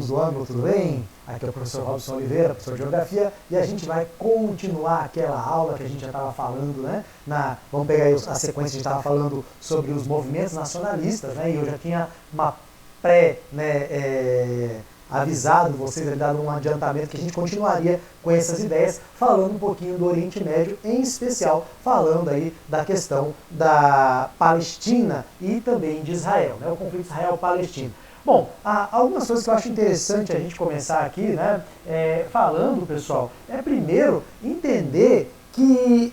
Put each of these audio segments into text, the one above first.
amigos do ângulo, tudo bem? Aqui é o professor Robson Oliveira, professor de Geografia, e a gente vai continuar aquela aula que a gente já estava falando, né? Vamos pegar aí a sequência que a gente estava falando sobre os movimentos nacionalistas, né? E eu já tinha uma avisado vocês, dado um adiantamento que a gente continuaria com essas ideias, falando um pouquinho do Oriente Médio, em especial falando aí da questão da Palestina e também de Israel, né? O conflito Israel-Palestina. Bom, há algumas coisas que eu acho interessante a gente começar aqui, né, falando, pessoal, primeiro entender que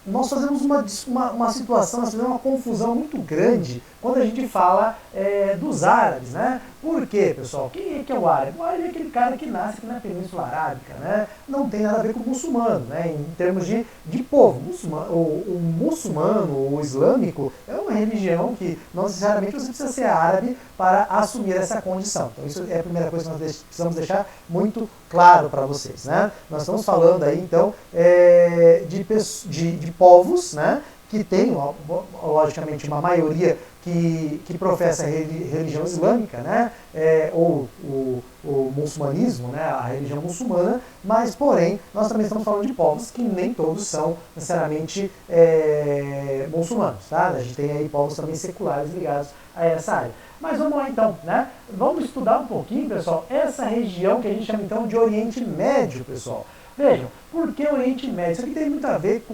nós fazemos uma situação, nós fazemos uma confusão muito grande quando a gente fala dos árabes, né? Por quê, pessoal? Quem é que é o árabe? O árabe é aquele cara que nasce aqui na Península Arábica, né? Não tem nada a ver com o muçulmano, né? Em termos de povo. O muçulmano, o islâmico, é uma religião que não necessariamente você precisa ser árabe para assumir essa condição. Então isso é a primeira coisa que nós precisamos deixar muito claro para vocês, né? Nós estamos falando aí, então, de povos, né? Que tem, logicamente, uma maioria que professa a religião islâmica, né? Ou o muçulmanismo, né? A religião muçulmana, mas, porém, nós também estamos falando de povos que nem todos são necessariamente muçulmanos, tá? A gente tem aí povos também seculares ligados a essa área. Mas vamos lá então, né? Vamos estudar um pouquinho, pessoal, essa região que a gente chama então de Oriente Médio, pessoal. Vejam, por que o Oriente Médio? Isso aqui tem muito a ver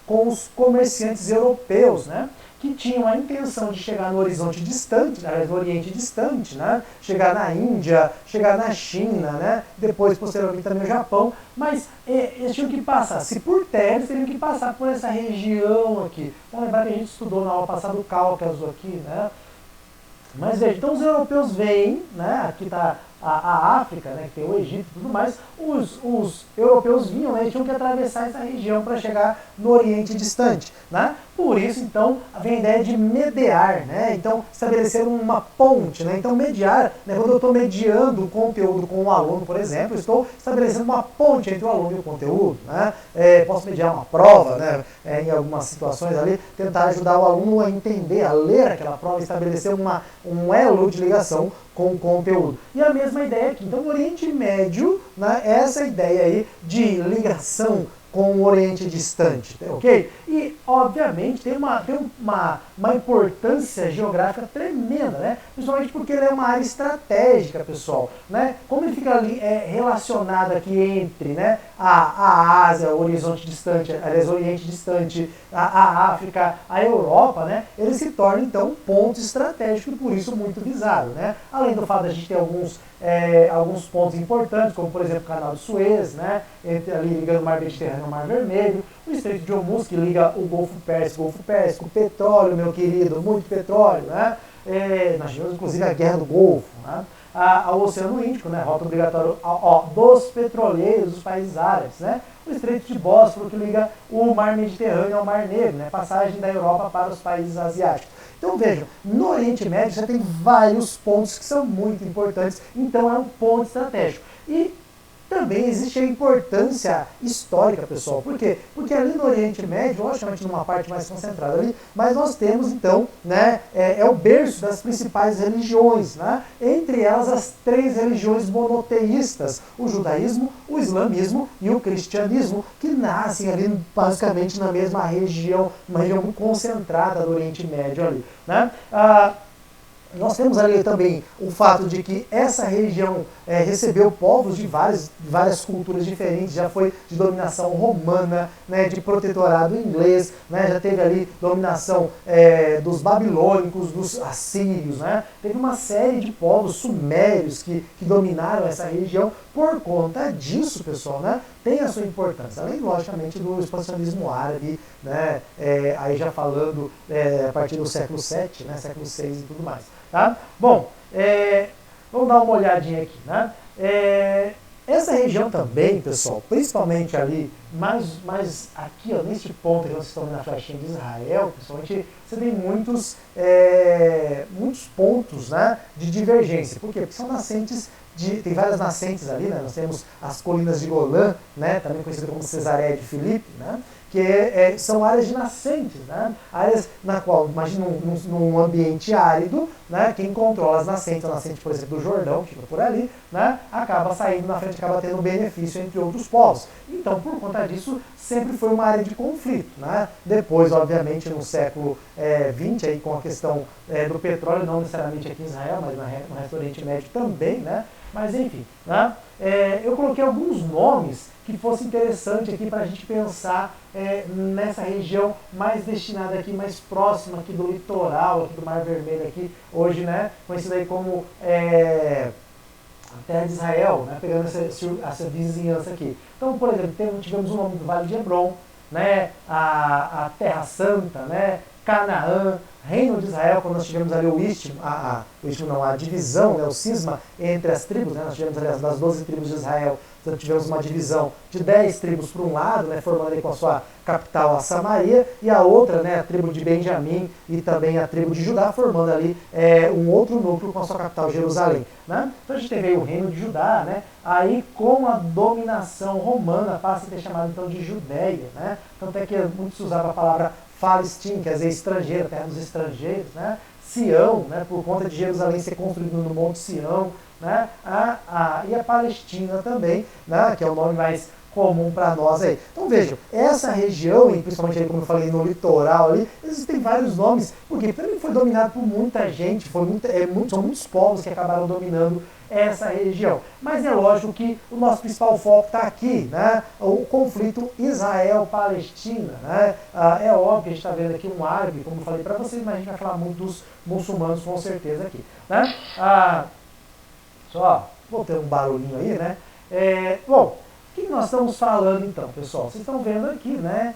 com os comerciantes europeus, né? Que tinham a intenção de chegar no horizonte distante, no Oriente distante, né? Chegar na Índia, chegar na China, né? Depois, posteriormente, também no Japão, mas eles tinham que passar, se por terra, eles teriam que passar por essa região aqui. Vamos lembrar que a gente estudou na aula passada o Cáucaso aqui, né? Mas veja, então os europeus vêm, né? Aqui está a África, né, que tem o Egito e tudo mais, os europeus vinham, né, e tinham que atravessar essa região para chegar no Oriente distante, né? Por isso, então, vem a ideia de mediar, né? Então, estabelecer uma ponte, né? Então, mediar, né, quando eu estou mediando o conteúdo com o aluno, por exemplo, estou estabelecendo uma ponte entre o aluno e o conteúdo, né? Posso mediar uma prova, né? Em algumas situações ali, tentar ajudar o aluno a entender, a ler aquela prova, estabelecer um elo de ligação com o conteúdo. E a mesma ideia aqui. Então, o Oriente Médio, né, essa ideia aí de ligação com o Oriente distante, ok? E, obviamente, tem uma importância geográfica tremenda, né? Principalmente porque ele é uma área estratégica, pessoal, né? Como ele fica ali relacionado aqui entre, né, a Ásia, o horizonte distante, aliás, o Oriente distante, a África, a Europa, né? Ele se torna, então, um ponto estratégico e, por isso, muito visado, né? Além do fato de a gente ter alguns pontos importantes, como, por exemplo, o Canal de Suez, né? Ali ligando o Mar Mediterrâneo ao Mar Vermelho, o Estreito de Hormuz, que liga o Golfo Pérsico, o petróleo, meu querido, muito petróleo, né? Nós tivemos, inclusive, a Guerra do Golfo, né? Ao Oceano Índico, né? Rota obrigatória dos petroleiros dos países árabes, né? O Estreito de Bósforo, que liga o Mar Mediterrâneo ao Mar Negro, né? Passagem da Europa para os países asiáticos. Então vejam, no Oriente Médio já tem vários pontos que são muito importantes, então é um ponto estratégico. E também existe a importância histórica, pessoal. Por quê? Porque ali no Oriente Médio, logicamente numa parte mais concentrada ali, mas nós temos então, né, o berço das principais religiões, né? Entre elas as 3 religiões monoteístas, o judaísmo, o islamismo e o cristianismo, que nascem ali basicamente na mesma região, uma região muito concentrada do Oriente Médio ali, né? Nós temos ali também o fato de que essa região recebeu povos de várias culturas diferentes, já foi de dominação romana, né, de protetorado inglês, né, já teve ali dominação dos babilônicos, dos assírios, né, teve uma série de povos sumérios que dominaram essa região. Por conta disso, pessoal, né, tem a sua importância, além, logicamente, do expansionismo árabe, né, aí já falando a partir do século VII, né, século VI e tudo mais. Tá? Bom, vamos dar uma olhadinha aqui, né? Essa região também, pessoal, principalmente ali, mais aqui, ó, neste ponto que vocês estão vendo na flechinha de Israel, principalmente, você tem muitos pontos, né, de divergência. Por quê? Porque são nascentes tem várias nascentes ali, né? Nós temos as colinas de Golã, né, também conhecidas como Cesareia de Filipe, né, são áreas de nascentes, né? Áreas na qual, imagina num ambiente árido, né? Quem controla as nascentes, a nascente, por exemplo, do Jordão, que fica por ali, né? Acaba saindo na frente, acaba tendo benefício entre outros povos. Então, por conta disso, sempre foi uma área de conflito, né? Depois, obviamente, no século XX, aí, com a questão do petróleo, não necessariamente aqui em Israel, mas no resto do Oriente Médio também, né? Mas enfim, né? Eu coloquei alguns nomes que fosse interessante aqui para a gente pensar nessa região mais destinada aqui, mais próxima aqui do litoral, aqui do Mar Vermelho, aqui hoje, né? Conhecida aí como a Terra de Israel, né? Pegando essa vizinhança aqui. Então, por exemplo, tivemos o nome do Vale de Hebron, né? A Terra Santa, né? Canaã, Reino de Israel, quando nós tivemos ali o istmo, a divisão, né, o cisma entre as tribos, né, nós tivemos ali das 12 tribos de Israel, então tivemos uma divisão de 10 tribos por um lado, né, formando ali com a sua capital a Samaria, e a outra, né, a tribo de Benjamim e também a tribo de Judá, formando ali um outro núcleo com a sua capital Jerusalém. Né? Então a gente teve aí o Reino de Judá, né, aí com a dominação romana passa a ter chamado então de Judéia, né? Tanto é que muito se usava a palavra Palestina, quer dizer estrangeiro, terra dos estrangeiros, né? Sião, né? Por conta de Jerusalém ser construído no Monte Sião, né? E a Palestina também, né? Que é o nome mais comum para nós aí. Então vejam, essa região, e principalmente aí, como eu falei, no litoral ali, existem vários nomes, porque também foi dominado por muita gente, são muitos povos que acabaram dominando essa região. Mas é lógico que o nosso principal foco está aqui, né? O conflito Israel-Palestina. Né? É óbvio que a gente está vendo aqui um árabe, como eu falei para vocês, mas a gente vai falar muito dos muçulmanos com certeza aqui. Né? Só vou ter um barulhinho aí, né? Bom, o que nós estamos falando então, pessoal? Vocês estão vendo aqui, né,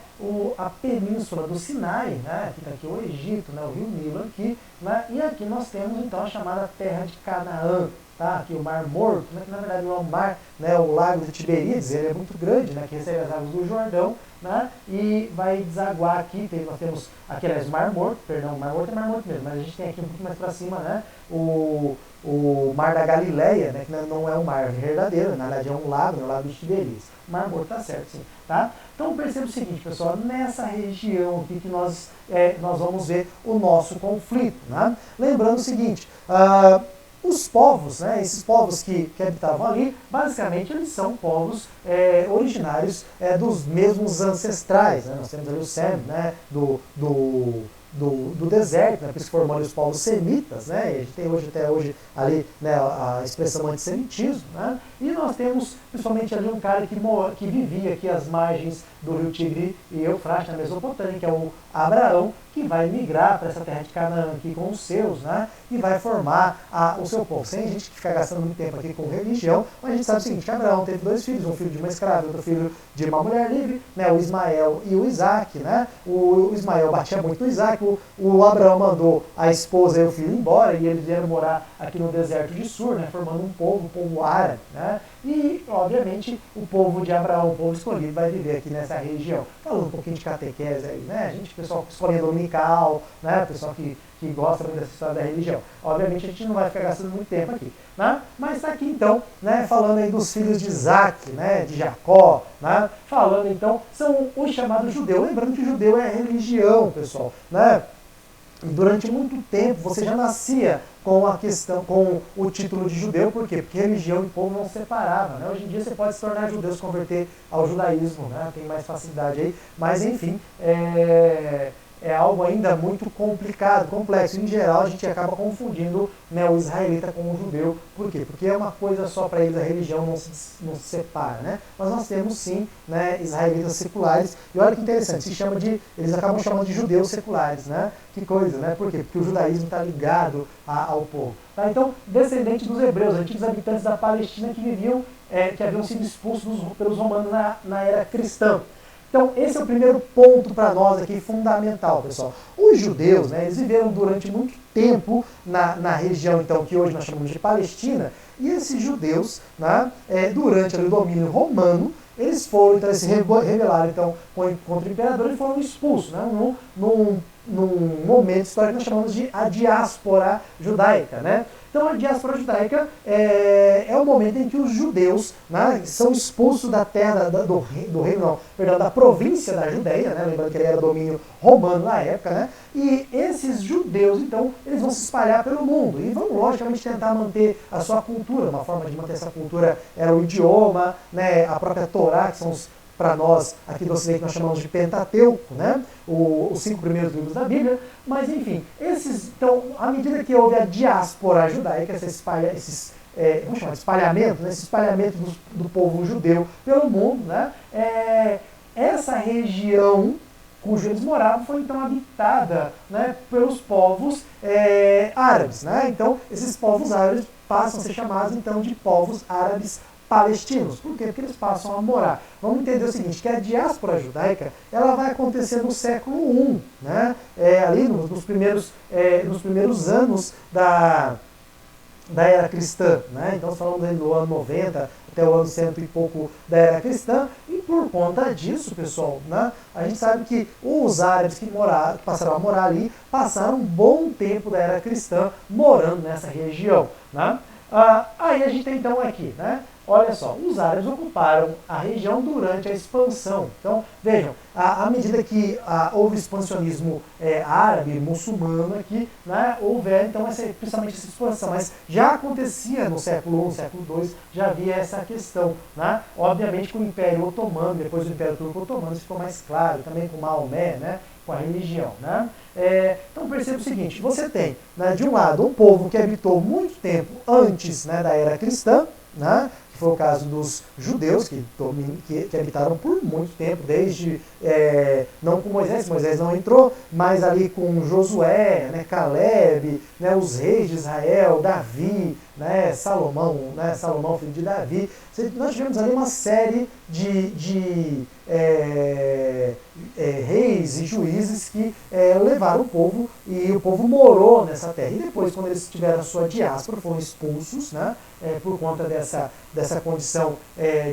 a península do Sinai, né? Aqui está aqui o Egito, né, o rio Nilo aqui, né? E aqui nós temos então a chamada Terra de Canaã. Tá? Aqui o Mar Morto, né, que na verdade não é um mar, né, o Lago de Tiberíades, ele é muito grande, né, que recebe as águas do Jordão, né, e vai desaguar aqui, nós temos aqui, aliás, o Mar Morto, perdão, o Mar Morto é Mar Morto mesmo, mas a gente tem aqui um pouco mais para cima, né, o Mar da Galileia, né, que não é um mar verdadeiro, na verdade é um lago, né, o Lago de Tiberíades. O Mar Morto tá certo, sim. Tá? Então perceba o seguinte, pessoal, nessa região aqui que nós vamos ver o nosso conflito. Né? Lembrando o seguinte, os povos, né, esses povos que habitavam ali, basicamente eles são povos originários dos mesmos ancestrais. Né? Nós temos ali o Sem, né, do deserto, né, que se formou ali os povos semitas, né, e a gente tem até hoje ali, né, a expressão antissemitismo, né, e nós temos principalmente ali um cara que vivia aqui às margens do rio Tigre e Eufrates, na Mesopotâmia, que é o Abraão, que vai migrar para essa terra de Canaã aqui com os seus, né, e vai formar o seu povo. Sem a gente ficar gastando muito tempo aqui com religião, mas a gente sabe o seguinte, que Abraão teve 2 filhos, um filho de uma escrava, outro filho de uma mulher livre, né, o Ismael e o Isaac, né, o Ismael batia muito no Isaac, o Abraão mandou a esposa e o filho embora, e eles vieram morar aqui no deserto de Sur, né, formando um povo árabe, né, e, obviamente, o povo de Abraão, o povo escolhido, vai viver aqui nessa região. Falando um pouquinho de catequese aí, né? A gente, pessoal que escolhe dominical, né? Pessoal que gosta muito dessa história da religião. Obviamente, a gente não vai ficar gastando muito tempo aqui, né? Mas está aqui, então, né? Falando aí dos filhos de Isaac, né? De Jacó, né? Falando, então, são os chamados judeus. Lembrando que o judeu é religião, pessoal, né? E durante muito tempo você já nascia com a questão, com o título de judeu, por quê? Porque religião e povo não se separava, né? Hoje em dia você pode se tornar judeu, se converter ao judaísmo, né? Tem mais facilidade aí, mas enfim, é algo ainda muito complicado, complexo. Em geral, a gente acaba confundindo, né, o israelita com o judeu. Por quê? Porque é uma coisa só para eles, a religião não se separa, né? Mas nós temos sim, né, israelitas seculares. E olha que interessante, eles acabam chamando de judeus seculares, né? Que coisa, né? Por quê? Porque o judaísmo está ligado ao povo. Tá? Então, descendentes dos hebreus, antigos habitantes da Palestina que haviam sido expulsos pelos romanos na era cristã. Então, esse é o primeiro ponto para nós aqui, fundamental, pessoal. Os judeus, né, eles viveram durante muito tempo na região, então, que hoje nós chamamos de Palestina, e esses judeus, né, durante o domínio romano, eles foram, então, se rebelaram então, contra o imperador e foram expulsos, né, num momento histórico que nós chamamos de a diáspora judaica, né? Então a diáspora judaica é o momento em que os judeus, né, são expulsos da terra do reino, não, perdão, da província da Judéia, né, lembrando que ele era domínio romano na época, né, e esses judeus, então, eles vão se espalhar pelo mundo e vão, logicamente, tentar manter a sua cultura. Uma forma de manter essa cultura era o idioma, né, a própria Torá, que são para nós, aqui do Ocidente, nós chamamos de Pentateuco, né? Os 5 primeiros livros da Bíblia, mas enfim, então, à medida que houve a diáspora judaica, vamos chamar de espalhamento, né? Esse espalhamento do povo judeu pelo mundo, né? Essa região cujo eles moravam foi então habitada, né, pelos povos árabes, né? Então, esses povos árabes passam a ser chamados então de povos árabes palestinos. Por quê? Porque eles passam a morar. Vamos entender o seguinte, que a diáspora judaica, ela vai acontecer no século I, né? Ali nos primeiros anos da era cristã, né? Então, falando do ano 90 até o ano 100 e pouco da era cristã, e por conta disso, pessoal, né, a gente sabe que os árabes que passaram a morar ali, passaram um bom tempo da era cristã morando nessa região, né? Aí a gente tem então aqui, né? Olha só, os árabes ocuparam a região durante a expansão. Então, vejam, à medida que houve expansionismo árabe, muçulmano aqui, né, houve então principalmente essa expansão. Mas já acontecia no século I, século II, já havia essa questão. Né? Obviamente com o Império Otomano, depois do Império Turco Otomano, isso ficou mais claro, também com Maomé, né, com a religião. Né? Então perceba o seguinte, você tem, né, de um lado, um povo que habitou muito tempo antes, né, da era cristã, né, que foi o caso dos judeus, que habitaram por muito tempo, desde, não com Moisés não entrou, mas ali com Josué, né, Caleb, né, os reis de Israel, Davi, né, Salomão, filho de Davi. Nós tivemos ali uma série de reis e juízes que levaram o povo, e o povo morou nessa terra. E depois, quando eles tiveram a sua diáspora, foram expulsos, né, por conta dessa condição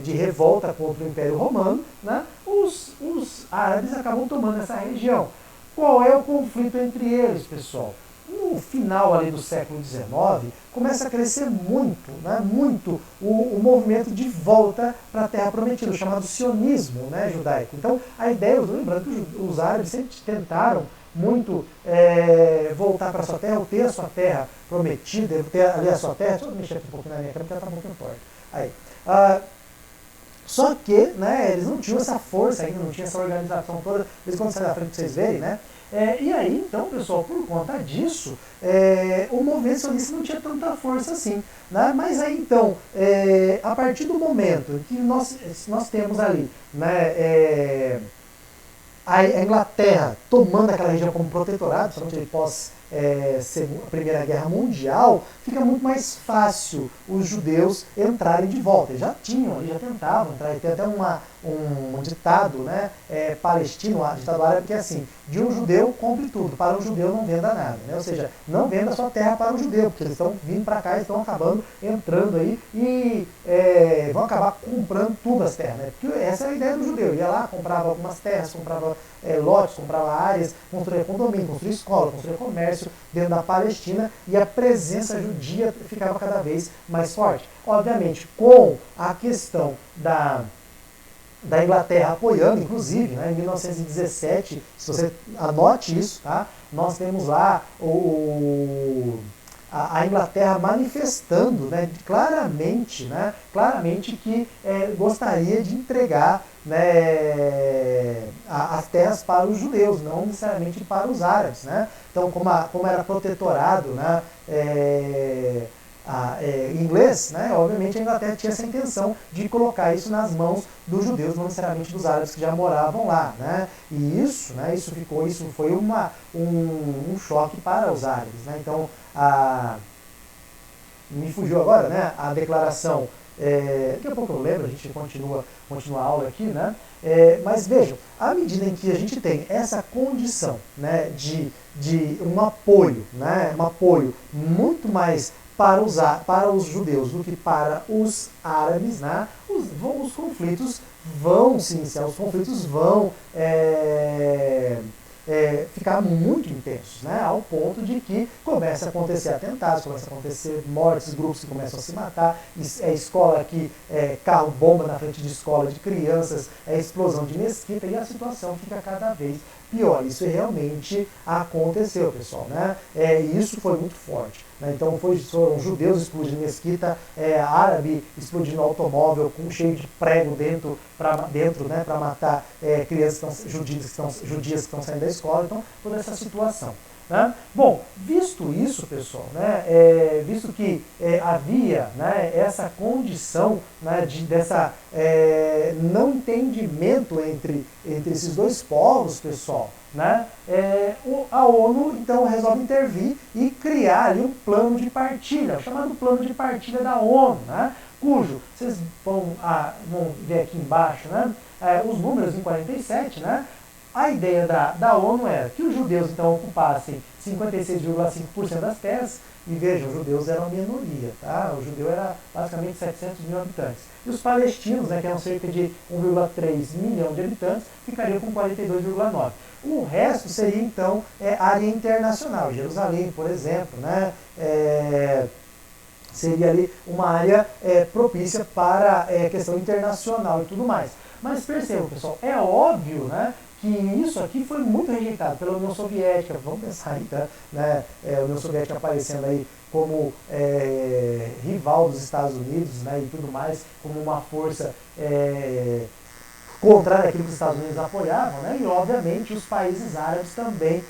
de revolta contra o Império Romano, né, os árabes acabam tomando essa região. Qual é o conflito entre eles, pessoal? No final ali do século XIX, começa a crescer muito, né, muito o movimento de volta para a Terra Prometida, o chamado sionismo, né, judaico. Então, a ideia, lembrando que os árabes sempre tentaram muito voltar para a sua terra, ou ter a sua terra prometida, ter ali a sua terra. Deixa eu mexer aqui um pouquinho na minha câmera, porque ela está um pouquinho forte. Aí. Só que, né, eles não tinham essa força ainda, não tinham essa organização toda. Eles quando saem da frente para vocês verem, né? E aí, então, pessoal, por conta disso, o movimento sionista não tinha tanta força assim. Né? Mas aí, então, a partir do momento que nós temos ali, né, a Inglaterra tomando aquela região como protetorado, principalmente pós a Primeira Guerra Mundial, fica muito mais fácil os judeus entrarem de volta. Eles já tentavam entrar, e tem até um ditado, né, palestino, ditado árabe, que é assim: de um judeu compre tudo, para um judeu não venda nada. Né? Ou seja, não venda a sua terra para um judeu, porque eles estão vindo para cá e estão acabando entrando aí e vão acabar comprando tudo as terras. Né? Porque essa é a ideia do judeu. Ia lá, comprava algumas terras, comprava lotes, comprava áreas, construía condomínio, construía escola, construía comércio dentro da Palestina, e a presença judia ficava cada vez mais forte. Obviamente, com a questão da Inglaterra apoiando, inclusive, né, em 1917, se você anote isso, tá? Nós temos lá a Inglaterra manifestando, né, claramente que gostaria de entregar, né, as terras para os judeus, não necessariamente para os árabes. Né? Então, como era protetorado, né, inglês, né, obviamente a Inglaterra tinha essa intenção de colocar isso nas mãos dos judeus, não necessariamente dos árabes que já moravam lá. Né? E isso foi um choque para os árabes. Né? Então, me fugiu agora, né, a declaração, daqui a pouco eu lembro, a gente continua a aula aqui, né? Mas vejam, à medida em que a gente tem essa condição, né, de um apoio, né, muito mais para os judeus do que para os árabes, né, os conflitos vão se iniciar, os conflitos vão ficar muito intensos, né? Ao ponto de que começa a acontecer atentados, começa a acontecer mortes, grupos que começam a se matar, escola que carro-bomba na frente de escola de crianças, explosão de mesquita, e a situação fica cada vez pior. Isso realmente aconteceu, pessoal, né? E isso foi muito forte. Né? Então foram judeus explodindo mesquita, árabe explodindo automóvel cheio de prego dentro, né, para matar crianças judias que estão saindo da escola. Então, toda essa situação. Né? Bom, visto isso, pessoal, né, visto que havia, né, essa condição, né, dessa não entendimento entre esses dois povos, pessoal, né, a ONU então resolve intervir e criar ali um plano de partilha, chamado plano de partilha da ONU, né, cujo, vocês vão ver aqui embaixo, né, os números em 47, né. A ideia da ONU era que os judeus então ocupassem 56,5% das terras, e vejam, os judeus eram a minoria, tá? O judeu era basicamente 700 mil habitantes. E os palestinos, né, que eram cerca de 1,3 milhão de habitantes, ficariam com 42,9%. O resto seria então área internacional, Jerusalém, por exemplo, né? Seria ali uma área propícia para questão internacional e tudo mais. Mas percebam, pessoal, é óbvio, né, que isso aqui foi muito rejeitado pela União Soviética. Vamos pensar aí, tá, né, a União Soviética aparecendo aí como rival dos Estados Unidos, né, e tudo mais, como uma força contrária àquilo que os Estados Unidos apoiavam, né, e obviamente os países árabes também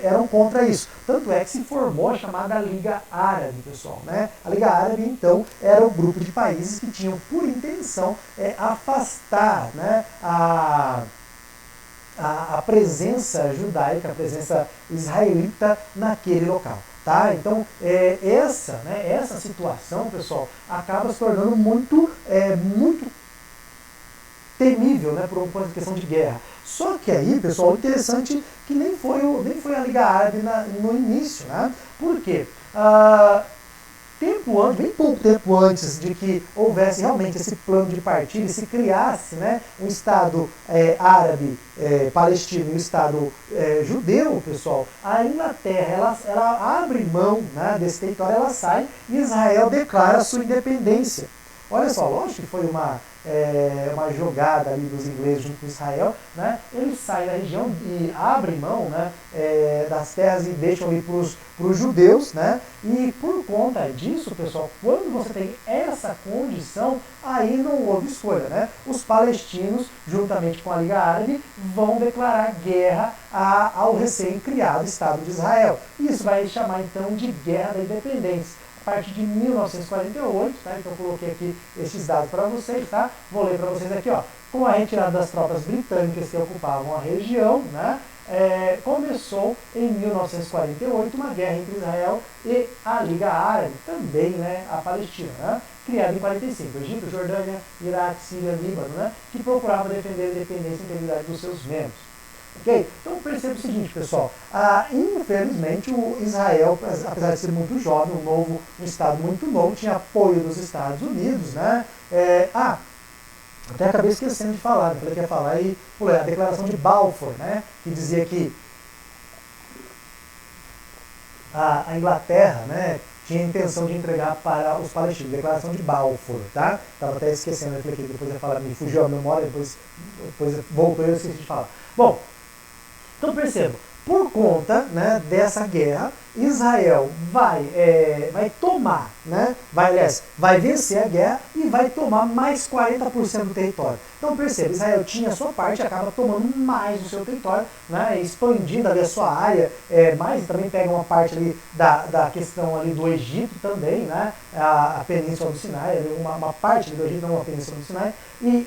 eram contra isso. Tanto é que se formou a chamada Liga Árabe, pessoal. Né? A Liga Árabe, então, era o grupo de países que tinham por intenção afastar, né, a presença judaica, a presença israelita naquele local. Tá? Então, essa situação, pessoal, acaba se tornando muito temível, né, por uma questão de guerra. Só que aí, pessoal, o interessante é que nem foi a Liga Árabe no início. Né? Por quê? Bem pouco tempo antes de que houvesse realmente esse plano de partilha e se criasse, né, um Estado árabe palestino e um Estado judeu, pessoal, a Inglaterra ela abre mão, né, desse território, ela sai e Israel declara a sua independência. Olha só, lógico que foi uma jogada ali dos ingleses junto com Israel, né? Eles saem da região e abrem mão, né, das terras e deixam ali para os judeus, né? E por conta disso, pessoal, quando você tem essa condição, aí não houve escolha, né? Os palestinos, juntamente com a Liga Árabe, vão declarar guerra ao recém-criado Estado de Israel. Isso vai chamar então de Guerra da Independência. A partir de 1948, tá? Então eu coloquei aqui esses dados para vocês, tá? Vou ler para vocês aqui, ó. Com a retirada das tropas britânicas que ocupavam a região, né? Começou em 1948 uma guerra entre Israel e a Liga Árabe, também, né, a Palestina, né? Criada em 45, Egito, Jordânia, Iraque, Síria, Líbano, né? Que procurava defender a independência e integridade dos seus membros. Okay? Então perceba o seguinte, pessoal, infelizmente o Israel, apesar de ser muito jovem, um Estado muito novo, tinha apoio dos Estados Unidos, né? Até acabei esquecendo de falar, eu falei que ia falar e pulei, a Declaração de Balfour, né? Que dizia que a Inglaterra, né, tinha a intenção de entregar para os palestinos, Declaração de Balfour, tá? Estava até esquecendo, eu falei que depois ia falar, me fugiu a memória, depois voltou e eu esqueci de falar. Bom, então perceba, por conta, né, dessa guerra, Israel vai tomar, né, vai vencer a guerra e vai tomar mais 40% do território. Então perceba, Israel tinha a sua parte, acaba tomando mais do seu território, né, expandindo ali a sua área, mas também pega uma parte ali da questão ali do Egito também, né, a Península do Sinai, uma parte do Egito, não a Península do Sinai, e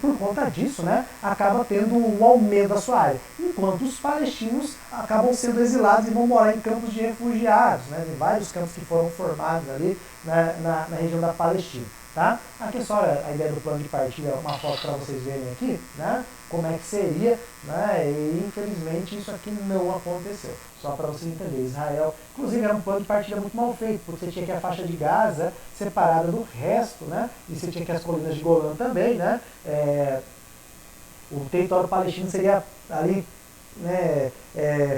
por conta disso, né, acaba tendo um aumento da sua área. Enquanto os palestinos acabam sendo exilados e vão morar em campos de refugiados, né, em vários campos que foram formados ali, né, na região da Palestina. Tá? Aqui só a ideia do plano de partilha, uma foto para vocês verem aqui, né, como é que seria, né, e infelizmente isso aqui não aconteceu. Só para vocês entenderem, Israel, inclusive era um plano de partilha muito mal feito, porque você tinha que a faixa de Gaza separada do resto, né, e você tinha que as colinas de Golã também, né, o território palestino seria ali né,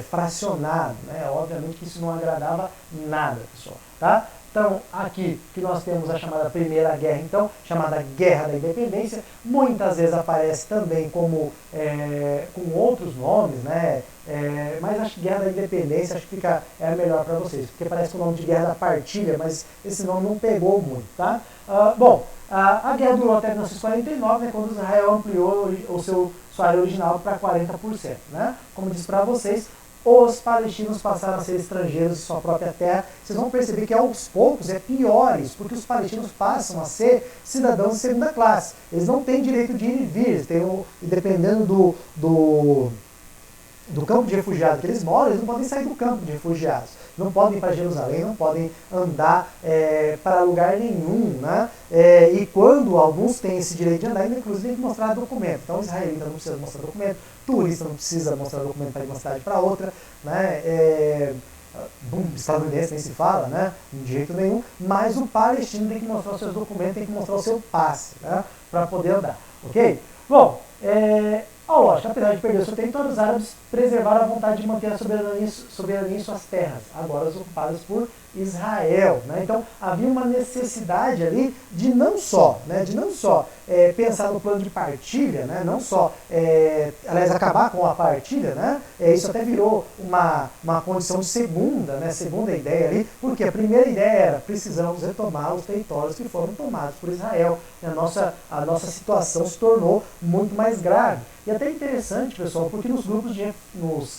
fracionado, né? Obviamente que isso não agradava nada, pessoal, tá? Então, aqui que nós temos a chamada Primeira Guerra, então, chamada Guerra da Independência, muitas vezes aparece também como, com outros nomes, né? Mas acho que Guerra da Independência acho que é melhor para vocês, porque parece que o nome de Guerra da Partilha, mas esse nome não pegou muito, tá? Bom, a guerra durou até 1949, né, quando Israel ampliou sua área original para 40%, né? Como disse para vocês, os palestinos passaram a ser estrangeiros em sua própria terra. Vocês vão perceber que aos poucos é pior isso, porque os palestinos passam a ser cidadãos de segunda classe. Eles não têm direito de ir e vir, eles têm, dependendo do campo de refugiados que eles moram, eles não podem sair do campo de refugiados. Não podem ir para Jerusalém, não podem andar para lugar nenhum, né? E quando alguns têm esse direito de andar, inclusive tem que mostrar documento. Então, o israelita não precisa mostrar documento, turista não precisa mostrar documento para ir de uma cidade para outra, né? Estadunidense nem se fala, né? De jeito nenhum, mas o palestino tem que mostrar os seus documentos, tem que mostrar o seu passe, né? Para poder andar, ok? Bom, lógico, apesar de perder o seu território, os árabes preservaram a vontade de manter a soberania em suas terras, agora ocupadas por Israel, né? Então havia uma necessidade ali de não só pensar no plano de partilha, né? Não só, aliás, acabar com a partilha, né? Isso até virou uma condição de segunda ideia ali, porque a primeira ideia era precisamos retomar os territórios que foram tomados por Israel. A nossa situação se tornou muito mais grave. E até interessante, pessoal, porque nos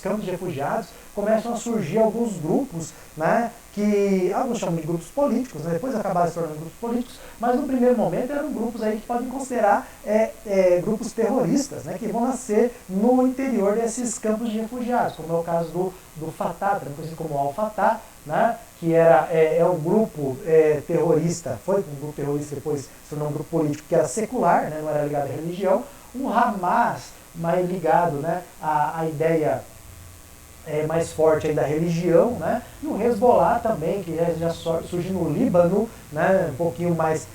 campos de refugiados começam a surgir alguns grupos, né, que alguns chamam de grupos políticos, né, depois acabaram se tornando grupos políticos, mas no primeiro momento eram grupos aí que podem considerar grupos terroristas, né, que vão nascer no interior desses campos de refugiados, como é o caso do Fatah, também conhecido como Al-Fatah, né, que é um grupo terrorista, foi um grupo terrorista, depois se tornou um grupo político que era secular, né, não era ligado à religião, um Hamas mais ligado, né, à ideia mais forte aí da religião, né? E o Hezbollah também, que já surge no Líbano, né? Um pouquinho mais,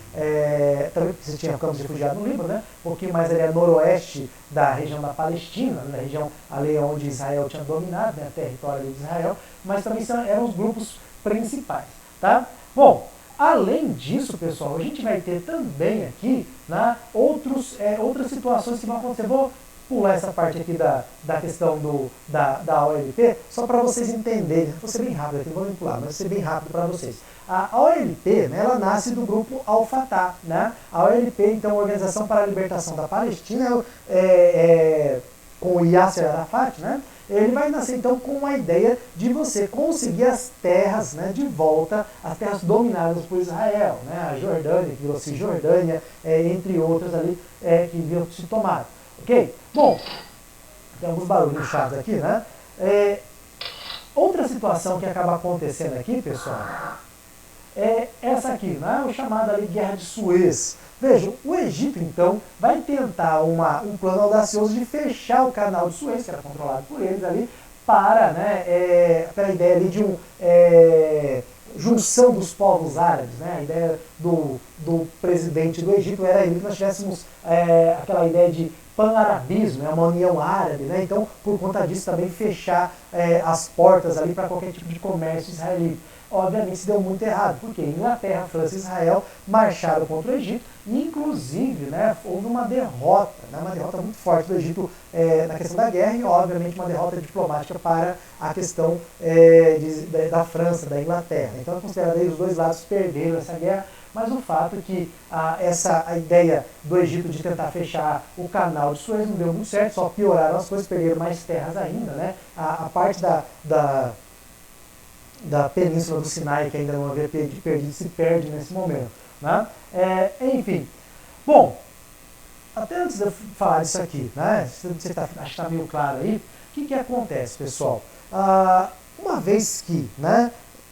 também porque você tinha campos de refugiados no Líbano, né? Um pouquinho mais ali a noroeste da região da Palestina, né? Da região ali onde Israel tinha dominado, né? Território ali de Israel, mas também eram os grupos principais, tá? Bom, além disso, pessoal, a gente vai ter também aqui, né, outras situações que vão acontecer. Vou pular essa parte aqui da questão da OLP, só para vocês entenderem. Vou ser bem rápido aqui, não vou nem pular, mas vou ser bem rápido para vocês. A OLP, né, ela nasce do grupo Al-Fatah, né? A OLP, então, a Organização para a Libertação da Palestina, com o Yasser Arafat, né? Ele vai nascer então com a ideia de você conseguir as terras, né, de volta, as terras dominadas por Israel, né? A Jordânia, que virou Cisjordânia, entre outras ali, que vinham se tomar. Ok? Bom, tem alguns barulhos chatos aqui, né? Outra situação que acaba acontecendo aqui, pessoal, é essa aqui, né? O chamado ali Guerra de Suez. Vejam, o Egito, então, vai tentar um plano audacioso de fechar o canal de Suez, que era controlado por eles ali, para, né, pela ideia ali de junção dos povos árabes, né? A ideia do presidente do Egito era que nós tivéssemos aquela ideia de pan-arabismo, né? Uma união árabe, né? Então, por conta disso, também fechar as portas ali para qualquer tipo de comércio israelita. Obviamente, isso deu muito errado, porque Inglaterra, França e Israel marcharam contra o Egito e, inclusive, né, houve uma derrota muito forte do Egito na questão da guerra e, obviamente, uma derrota diplomática para a questão da França, da Inglaterra. Então, é considerado que os dois lados perderam essa guerra, mas o fato é que a ideia do Egito de tentar fechar o canal de Suez não deu muito certo, só pioraram as coisas, perderam mais terras ainda, né? A parte da península do Sinai, que ainda não havia perdido, se perde nesse momento, né? Enfim, bom, até antes de eu falar disso aqui, né? Acho que está meio claro aí, o que acontece, pessoal? Uma vez que, né,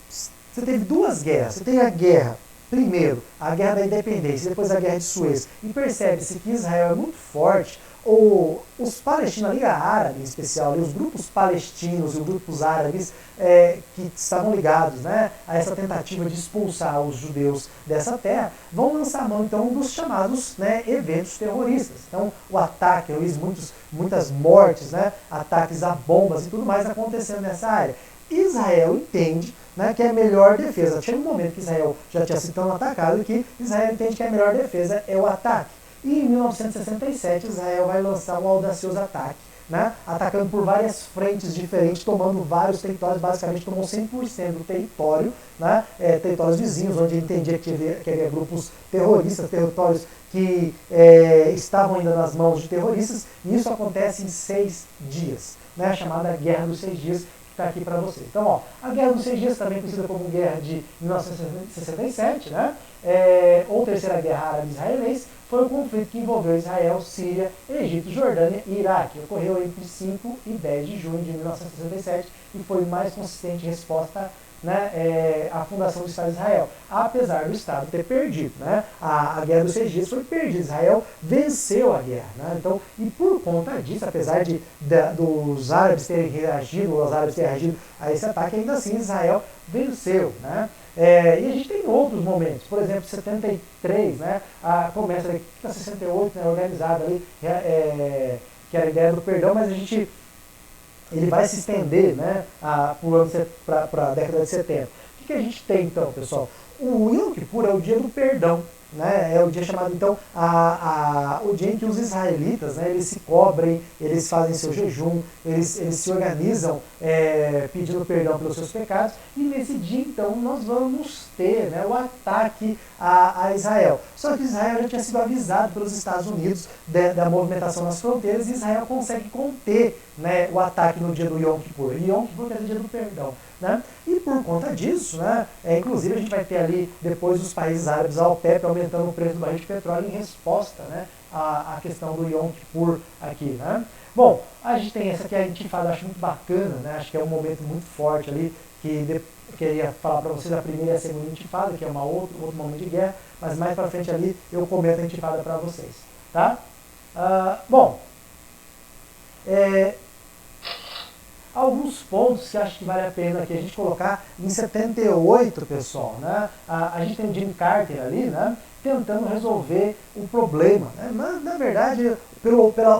você teve duas guerras, você tem a guerra primeiro a Guerra da Independência, depois a Guerra de Suez, e percebe-se que Israel é muito forte, os palestinos, a Liga Árabe em especial, os grupos palestinos e os grupos árabes que estavam ligados, né, a essa tentativa de expulsar os judeus dessa terra, vão lançar mão então dos chamados, né, eventos terroristas. Então o ataque, muitas mortes, né, ataques a bombas e tudo mais acontecendo nessa área. Israel entende, né, que é a melhor defesa. Chega um momento que Israel já tinha sido tão atacado que Israel entende que a melhor defesa é o ataque. E em 1967, Israel vai lançar um audacioso ataque, né, atacando por várias frentes diferentes, tomando vários territórios, basicamente tomou 100% do território, né, territórios vizinhos, onde ele entendia que havia grupos terroristas, territórios que estavam ainda nas mãos de terroristas, e isso acontece em 6 dias, né, a chamada Guerra dos 6 Dias, que está aqui para você. Então, ó, a Guerra dos 6 Dias, também conhecida como Guerra de 1967, né, ou Terceira Guerra Árabe-Israelense, foi um conflito que envolveu Israel, Síria, Egito, Jordânia e Iraque. Ocorreu entre 5 e 10 de junho de 1967 e foi mais consistente resposta, né, à fundação do Estado de Israel, apesar do Estado ter perdido. Né? A Guerra dos 6 Dias foi perdida, Israel venceu a guerra. Né? Então, e por conta disso, apesar dos árabes terem reagido, os árabes terem reagido a esse ataque, ainda assim Israel venceu. Né? E a gente tem outros momentos, por exemplo, 73, né, começa aqui na 68, né, organizado ali, que era a ideia do perdão, mas ele vai se estender, né, para a década de 70. O que a gente tem então, pessoal? O Yom Kippur é o dia do perdão. Né, é o dia chamado, então, o dia em que os israelitas, né, eles se cobrem, eles fazem seu jejum, eles se organizam pedindo perdão pelos seus pecados, e nesse dia, então, nós vamos ter, né, o ataque a Israel. Só que Israel já tinha sido avisado pelos Estados Unidos da movimentação nas fronteiras, e Israel consegue conter, né, o ataque no dia do Yom Kippur. E Yom Kippur quer dizer dia do perdão. Né? E por conta disso, né, inclusive a gente vai ter ali depois os países árabes, a OPEP, aumentando o preço do barril de petróleo em resposta, né, à questão do Yom Kippur aqui. Né? Bom, a gente tem essa aqui, a intifada, acho muito bacana, né? Acho que é um momento muito forte ali, que queria falar para vocês a primeira e a segunda intifada, que é outro momento de guerra, mas mais para frente ali eu comento a intifada para vocês. Tá? Bom, alguns pontos que acho que vale a pena aqui a gente colocar. Em 78, pessoal, né, a gente tem o Jimmy Carter ali, né, tentando resolver o problema. Né? Na verdade,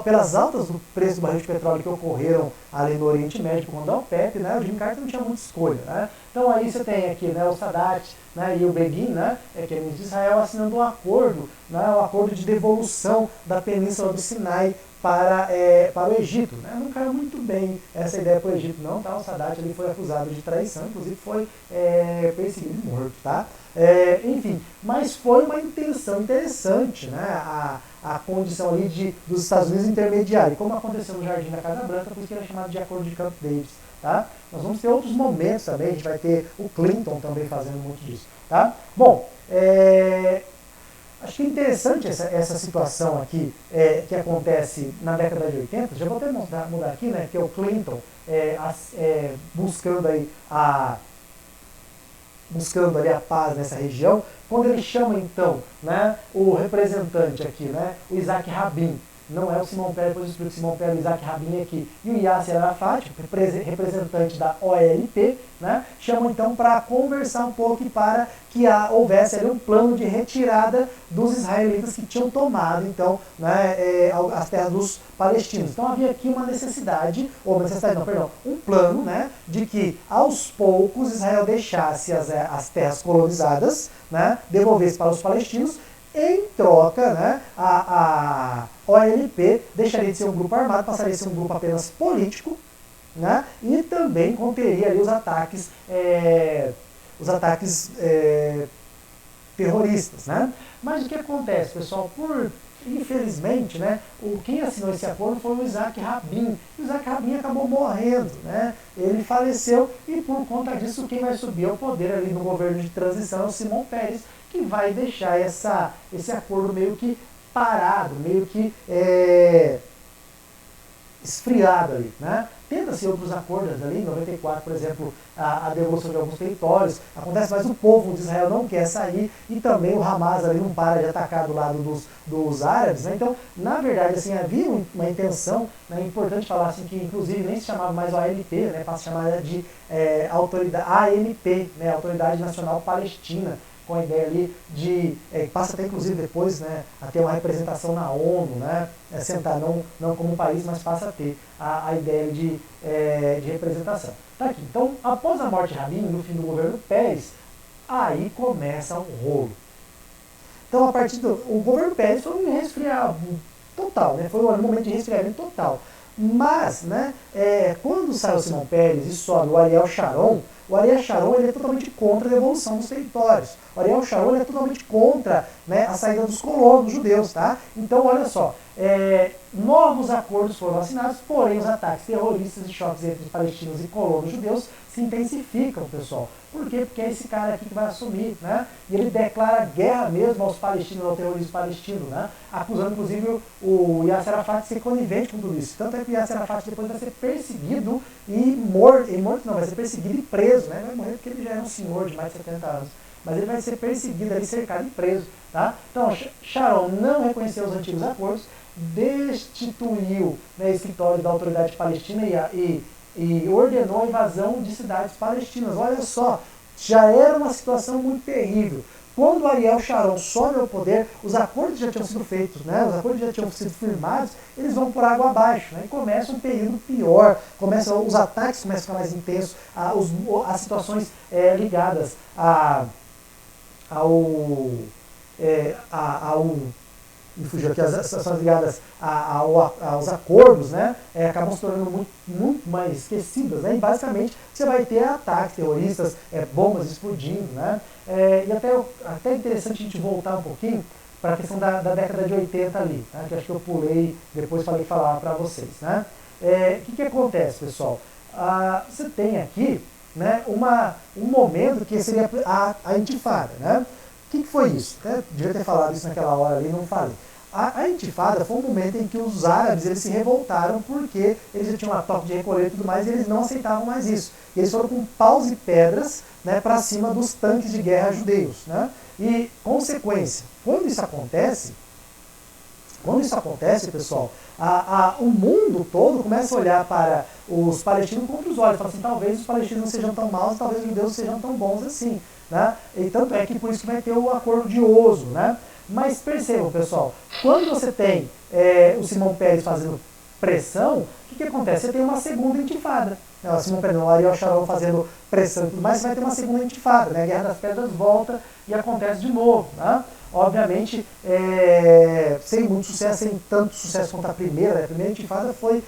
pelas altas do preço do barril de petróleo que ocorreram ali no Oriente Médio com a OPEP, né, o Jimmy Carter não tinha muita escolha. Né? Então aí você tem aqui, né, o Sadat, né, e o Begin, né, que é ministro de Israel, assinando um acordo, né, um acordo de devolução da Península do Sinai para o Egito. Né? Não caiu muito bem essa ideia para o Egito, não. Tá? O Sadat ele foi acusado de traição, inclusive foi perseguido e morto. Tá? Enfim, mas foi uma intenção interessante, né? A condição ali dos Estados Unidos intermediário, como aconteceu no Jardim da Casa Branca, por isso que era chamado de Acordo de Camp David. Tá? Nós vamos ter outros momentos também, a gente vai ter o Clinton também fazendo muito disso. Tá? Bom, acho que é interessante essa situação aqui que acontece na década de 80, já vou até mudar aqui, né, que é o Clinton buscando ali a paz nessa região, quando ele chama então, né, o representante aqui, né, o Isaac Rabin, não é o Simão Peres, depois eu explico o Simão Peres, o Isaac Rabin aqui, e o Yasser Arafat, representante da OLP, né, chamam então para conversar um pouco e para que houvesse ali um plano de retirada dos israelitas que tinham tomado então, né, as terras dos palestinos. Então havia aqui uma necessidade, um plano, né, de que aos poucos Israel deixasse as terras colonizadas, né, devolvesse para os palestinos. Em troca, né, a OLP deixaria de ser um grupo armado, passaria a ser um grupo apenas político, né, e também conteria ali os ataques terroristas. Né? Mas o que acontece, pessoal? Infelizmente, né, quem assinou esse acordo foi o Isaac Rabin. O Isaac Rabin acabou morrendo, né? Ele faleceu e por conta disso quem vai subir ao poder ali no governo de transição é o Simão Peres, que vai deixar esse acordo meio que parado, meio que esfriado ali, né? Tenta-se outros acordos ali, em 94, por exemplo, a devolução de alguns territórios, acontece, mas o povo de Israel não quer sair e também o Hamas ali não para de atacar do lado dos árabes, né? Então, na verdade, assim, havia uma intenção, né, importante falar assim, que inclusive nem se chamava mais OLP, né, passa a chamar de autoridade, ANP, né, Autoridade Nacional Palestina, com a ideia ali de, passa até inclusive depois, né, a ter uma representação na ONU, né, sentar não como um país, mas passa a ter a ideia de representação. Tá aqui. Então, após a morte de Rabin, no fim do governo Pérez, aí começa um rolo. Então, a partir o governo Pérez foi um resfriado total, né, foi um momento de resfriamento total. Mas, né, quando sai o Simão Pérez e sobe o Ariel Sharon ele é totalmente contra a devolução dos territórios. O Ariel Sharon ele é totalmente contra, né, a saída dos colonos judeus, tá? Então, olha só, novos acordos foram assinados, porém os ataques terroristas e choques entre palestinos e colonos judeus se intensificam, pessoal. Por quê? Porque é esse cara aqui que vai assumir, né? E ele declara guerra mesmo aos palestinos, ao terrorismo palestino, né? Acusando, inclusive, o Yasser Arafat de ser conivente com tudo isso. Tanto é que o Yasser Arafat depois vai ser perseguido e vai ser perseguido e preso, né? Vai morrer porque ele já é um senhor de mais de 70 anos. Mas ele vai ser perseguido, ali, cercado e preso, tá? Então, Sharon não reconheceu os antigos acordos, destituiu, né, escritório da autoridade palestina e ordenou a invasão de cidades palestinas. Olha só, já era uma situação muito terrível. Quando Ariel Sharon sobe ao poder, os acordos já tinham sido feitos, né? Os acordos já tinham sido firmados, eles vão por água abaixo, né? E começa um período pior, os ataques começam a ficar mais intensos, as situações ligadas me fugiu aqui, as situações ligadas aos acordos, né, acabam se tornando muito mais esquecidas, né, e basicamente você vai ter ataques terroristas, bombas explodindo, né, e até interessante a gente voltar um pouquinho para a questão da década de 80 ali, né, que acho que eu pulei, depois falei falar para vocês, né. O que acontece, pessoal? Você tem aqui, né, um momento que seria a intifada, né. O que foi isso? Devia ter falado isso naquela hora ali, não falei. A intifada foi um momento em que os árabes eles se revoltaram porque eles já tinham uma toque de recolher e tudo mais e eles não aceitavam mais isso. E eles foram com paus e pedras, né, para cima dos tanques de guerra judeus, né? E, consequência, quando isso acontece, pessoal, o mundo todo começa a olhar para os palestinos com outros olhos. Fala assim, talvez os palestinos não sejam tão maus, talvez os judeus sejam tão bons assim. Né? E tanto é que por isso que vai ter o acordo de Oslo. Né? Mas percebam, pessoal, quando você tem o Simão Pérez fazendo pressão, o que acontece? Você tem uma segunda intifada. O Ariel Sharon fazendo pressão e tudo mais, você vai ter uma segunda intifada. Né? A Guerra das Pedras volta e acontece de novo. Né? Obviamente, sem muito sucesso, sem tanto sucesso quanto a primeira. A primeira intifada foi,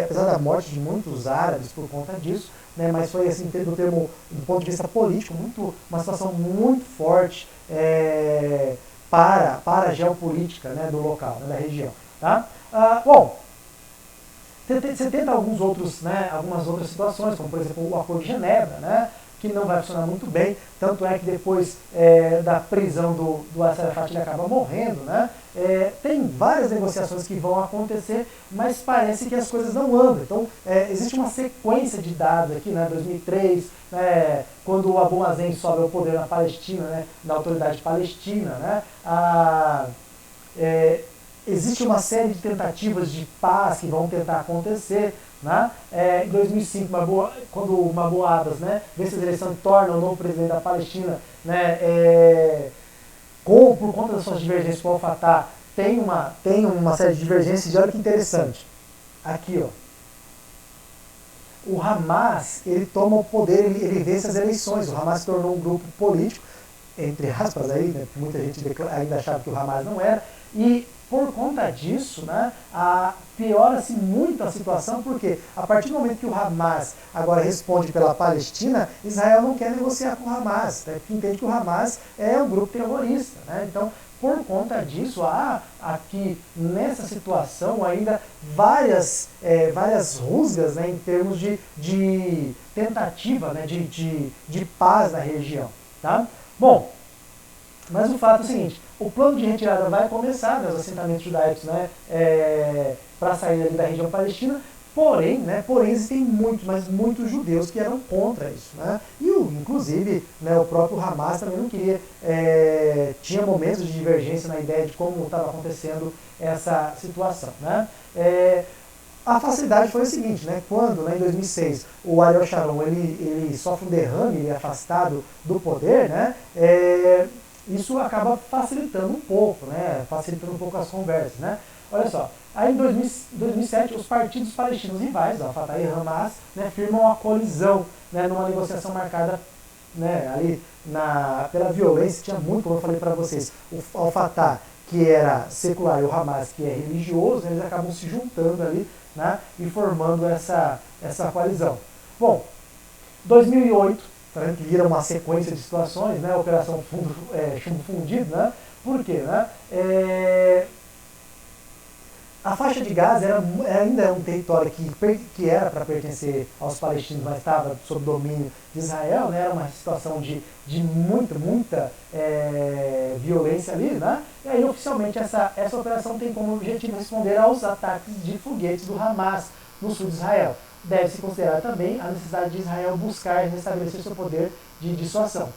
apesar da morte de muitos árabes por conta disso, né, mas foi, assim, do ponto de vista político, uma situação muito forte para a geopolítica, né, do local, né, da região. Tá? Bom, você tenta algumas outras situações, como por exemplo o Acordo de Genebra, né, que não vai funcionar muito bem, tanto é que depois da prisão do Yasser Arafat ele acaba morrendo, né? Tem várias negociações que vão acontecer, mas parece que as coisas não andam. Então, existe uma sequência de dados aqui, né? 2003, né? Quando o Abu Mazen sobe ao poder na Palestina, né? Da autoridade palestina, né? Existe uma série de tentativas de paz que vão tentar acontecer. Né? Em 2005, quando o Mahmoud Abbas, né, vence as eleições e torna o novo presidente da Palestina, né, por conta das suas divergências com o Al-Fatah, tem uma série de divergências, e olha que interessante. Aqui, ó. O Hamas, ele toma o poder, ele vence as eleições. O Hamas se tornou um grupo político, entre aspas, aí, né, muita gente ainda achava que o Hamas não era, e por conta disso, né, piora-se muito a situação, porque a partir do momento que o Hamas agora responde pela Palestina, Israel não quer negociar com o Hamas, né, porque entende que o Hamas é um grupo terrorista. Né, então, por conta disso, há aqui nessa situação ainda várias rusgas, né, em termos de tentativa, né, de paz na região. Tá? Bom, Mas o fato é o seguinte, o plano de retirada vai começar, né, os assentamentos judaicos, né, para sair ali da região palestina, porém existem muitos, mas muitos judeus que eram contra isso. Né? E inclusive o próprio Hamas também não queria, tinha momentos de divergência na ideia de como estava acontecendo essa situação. Né? A facilidade foi o seguinte, né? Quando, em 2006, o Ariel Sharon ele sofre um derrame, ele é afastado do poder, né? Isso acaba facilitando um pouco, né? Facilitando um pouco as conversas. Né? Olha só, aí em 2007, os partidos palestinos rivais, a Fatah e Hamas, né, firmam uma colisão, né, numa negociação marcada, né, ali pela violência. Tinha muito, como eu falei para vocês, o Fatah, que era secular, e o Hamas, que é religioso, né, eles acabam se juntando ali, né, e formando essa coalizão. Bom, 2008, tá vendo que vira uma sequência de situações, né, Operação Chumbo Fundido, né, por quê? Né, a faixa de Gaza ainda é um território que era para pertencer aos palestinos, mas estava sob domínio de Israel, né? Era uma situação de muita violência ali, né? E aí oficialmente essa operação tem como objetivo responder aos ataques de foguetes do Hamas no sul de Israel. Deve-se considerar também a necessidade de Israel buscar restabelecer seu poder de dissuasão.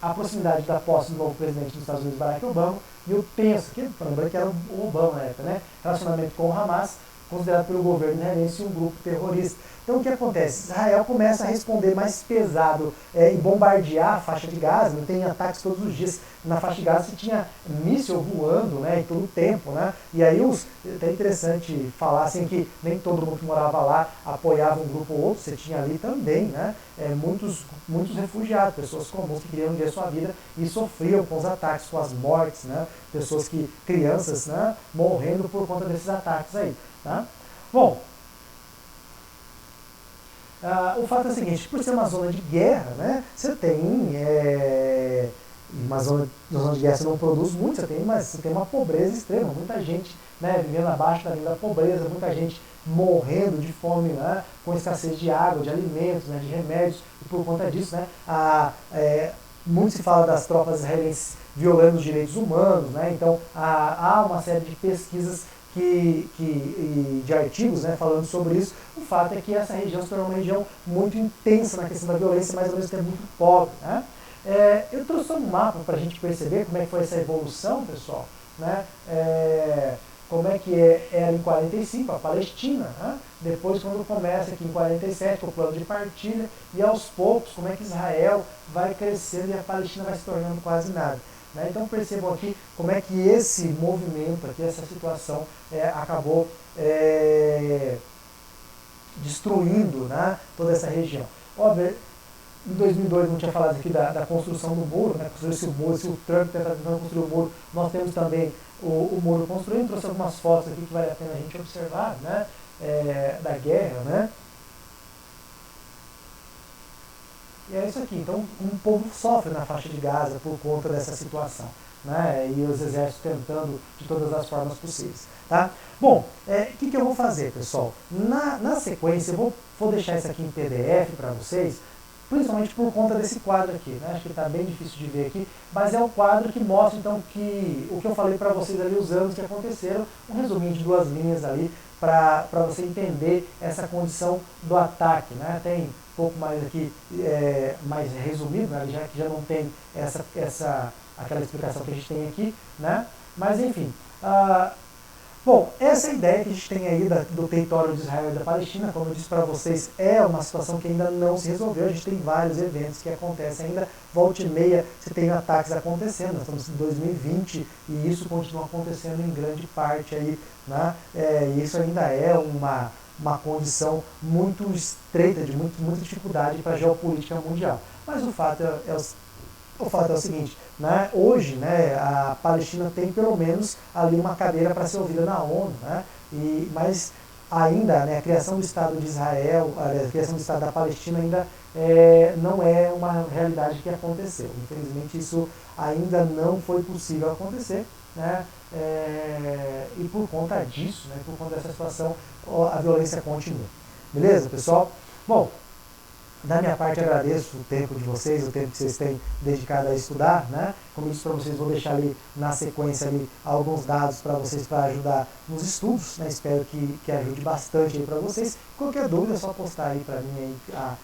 A proximidade da posse do novo presidente dos Estados Unidos, Barack Obama, e o tenso, lembrando que era o Obama na época, né? Relacionamento com o Hamas, considerado pelo governo israelense um grupo terrorista. Então o que acontece? Israel começa a responder mais pesado em bombardear a faixa de Gaza, tem ataques todos os dias. Na faixa de Gaza você tinha míssil voando, né, em todo o tempo. Né? E aí até interessante falar assim, que nem todo mundo que morava lá apoiava um grupo ou outro, você tinha ali também, né, muitos refugiados, pessoas comuns que queriam viver sua vida e sofriam com os ataques, com as mortes, né, crianças, né, morrendo por conta desses ataques aí. Tá? Bom, o fato é o seguinte, por ser uma zona de guerra, né, você tem uma zona de guerra você não produz muito, mas você tem uma pobreza extrema, muita gente, né, vivendo abaixo da linha da pobreza, muita gente morrendo de fome, né, com escassez de água, de alimentos, né, de remédios, e por conta disso, né, muito se fala das tropas israelenses violando os direitos humanos, né, então há uma série de pesquisas de artigos, né, falando sobre isso. O fato é que essa região se tornou uma região muito intensa na questão da violência, mas ao mesmo tempo muito pobre. Né? Eu trouxe um mapa para a gente perceber como é que foi essa evolução, pessoal. Né? Como é que era em 45 a Palestina, né? Depois quando começa aqui em 47 com o plano de partilha, e aos poucos como é que Israel vai crescendo e a Palestina vai se tornando quase nada. Né? Então percebam aqui como é que esse movimento, aqui, essa situação acabou destruindo, né, toda essa região. Óbvio, em 2002 não tinha falado aqui da construção do muro, né, construir-se o muro, se o Trump está tentando construir o muro, nós temos também o muro construído. Trouxe algumas fotos aqui que vale a pena a gente observar, né, da guerra, né. E é isso aqui. Então, um povo sofre na faixa de Gaza por conta dessa situação, né? E os exércitos tentando de todas as formas possíveis. Tá? Bom, o que eu vou fazer, pessoal? Na sequência, eu vou deixar isso aqui em PDF para vocês, principalmente por conta desse quadro aqui. Né? Acho que está bem difícil de ver aqui, mas é um quadro que mostra, então, o que eu falei para vocês ali, os anos que aconteceram, um resuminho de 2 linhas ali, para você entender essa condição do ataque. Né? Tem um pouco mais aqui, mais resumido, né? Já que já não tem aquela explicação que a gente tem aqui, né? Mas enfim, bom, essa ideia que a gente tem aí do território de Israel e da Palestina, como eu disse para vocês, é uma situação que ainda não se resolveu. A gente tem vários eventos que acontecem ainda, volta e meia você tem ataques acontecendo. Nós estamos em 2020 e isso continua acontecendo em grande parte aí, né? E isso ainda é uma condição muito estreita, de muita dificuldade para a geopolítica mundial. Mas o fato é o seguinte, né? Hoje, né, a Palestina tem pelo menos ali uma cadeira para ser ouvida na ONU, né? Mas ainda, né, a criação do Estado de Israel, a criação do Estado da Palestina ainda não é uma realidade que aconteceu. Infelizmente isso ainda não foi possível acontecer, né? E por conta disso, né, por conta dessa situação, a violência continua. Beleza, pessoal? Bom, Da minha parte, agradeço o tempo de vocês, o tempo que vocês têm dedicado a estudar, né? Como eu disse para vocês, vou deixar ali na sequência ali alguns dados para vocês para ajudar nos estudos, né? Espero que ajude bastante aí para vocês. Qualquer dúvida é só postar aí para mim aí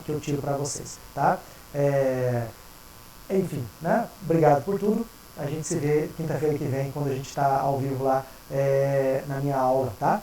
que eu tiro para vocês, tá? Enfim, né? Obrigado por tudo. A gente se vê quinta-feira que vem, quando a gente está ao vivo lá na minha aula, tá?